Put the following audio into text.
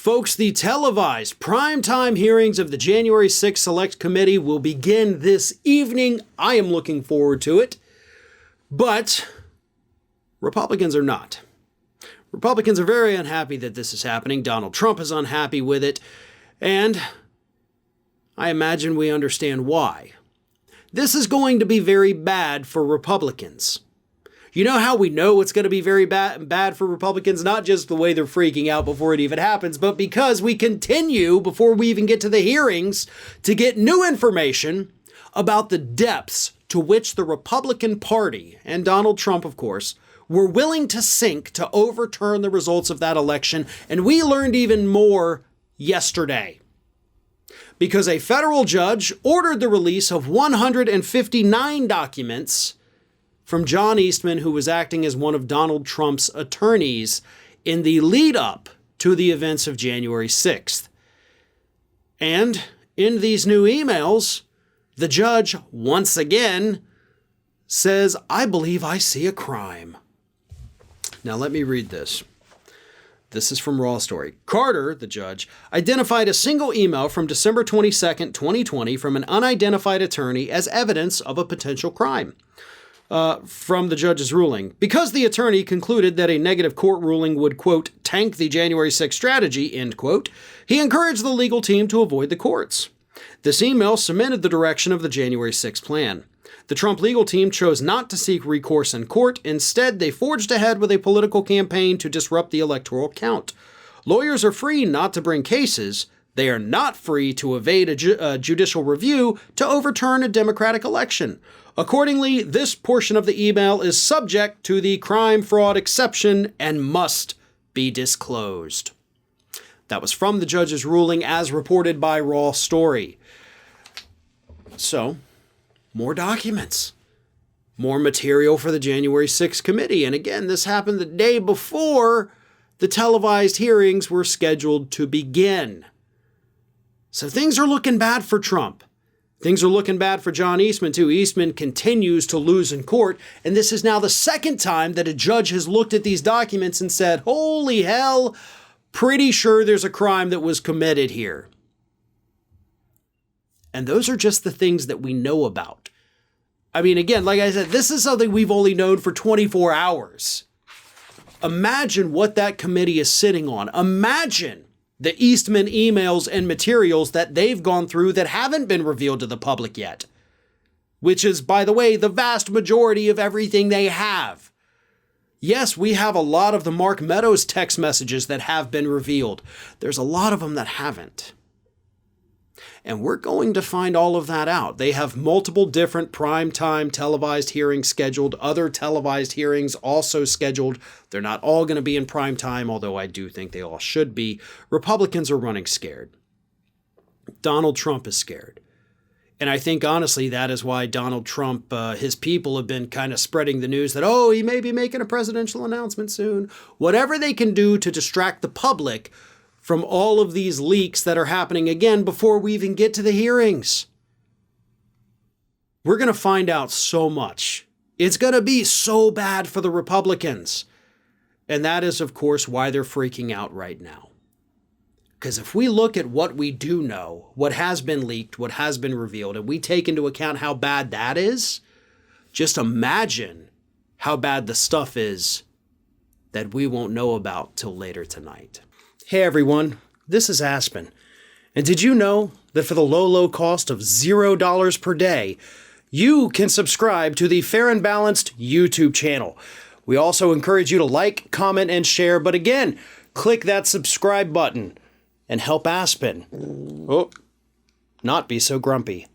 Folks, the televised primetime hearings of the January 6th Select Committee will begin this evening. I am looking forward to it. But Republicans are not. Republicans are very unhappy that this is happening. Donald Trump is unhappy with it. And I imagine we understand why. This is going to be very bad for Republicans. You know how we know it's going to be very bad for Republicans? Not just the way they're freaking out before it even happens, but because we continue, before we even get to the hearings, to get new information about the depths to which the Republican Party, and Donald Trump, of course, were willing to sink to overturn the results of that election. And we learned even more yesterday, because a federal judge ordered the release of 159 documents from John Eastman, who was acting as one of Donald Trump's attorneys in the lead up to the events of January 6th. And in these new emails, the judge once again says, "I believe I see a crime." Now let me read this. This is from Raw Story. Carter, the judge, identified a single email from December 22nd, 2020 from an unidentified attorney as evidence of a potential crime. From the judge's ruling. Because the attorney concluded that a negative court ruling would, quote, tank the January 6th strategy, end quote, he encouraged the legal team to avoid the courts. This email cemented the direction of the January 6th plan. The Trump legal team chose not to seek recourse in court. Instead, they forged ahead with a political campaign to disrupt the electoral count. Lawyers are free not to bring cases. They are not free to evade a judicial review to overturn a democratic election. Accordingly, this portion of the email is subject to the crime fraud exception and must be disclosed. That was from the judge's ruling as reported by Raw Story. So, more documents, more material for the January 6th committee. And again, this happened the day before the televised hearings were scheduled to begin. So things are looking bad for Trump. Things are looking bad for John Eastman, too. Eastman continues to lose in court, and this is now the second time that a judge has looked at these documents and said, holy hell, pretty sure there's a crime that was committed here. And those are just the things that we know about. I mean, again, like I said, this is something we've only known for 24 hours. Imagine what that committee is sitting on. Imagine the Eastman emails and materials that they've gone through that haven't been revealed to the public yet. Which is, by the way, the vast majority of everything they have. Yes, we have a lot of the Mark Meadows text messages that have been revealed. There's a lot of them that haven't. And we're going to find all of that out. They have multiple different primetime televised hearings scheduled, other televised hearings also scheduled. They're not all going to be in primetime, although I do think they all should be. Republicans are running scared. Donald Trump is scared. And I think, honestly, that is why Donald Trump, his people have been kind of spreading the news that, oh, he may be making a presidential announcement soon. Whatever they can do to distract the public from all of these leaks that are happening again before we even get to the hearings. We're going to find out so much. It's going to be so bad for the Republicans. And that is, of course, why they're freaking out right now. Because if we look at what we do know, what has been leaked, what has been revealed, and we take into account how bad that is, just imagine how bad the stuff is that we won't know about till later tonight. Hey everyone, this is Aspen. And did you know that for the low cost of $0 per day, you can subscribe to the Fair and Balanced YouTube channel? We also encourage you to like, comment, and share. But again, click that subscribe button and help Aspen not be so grumpy.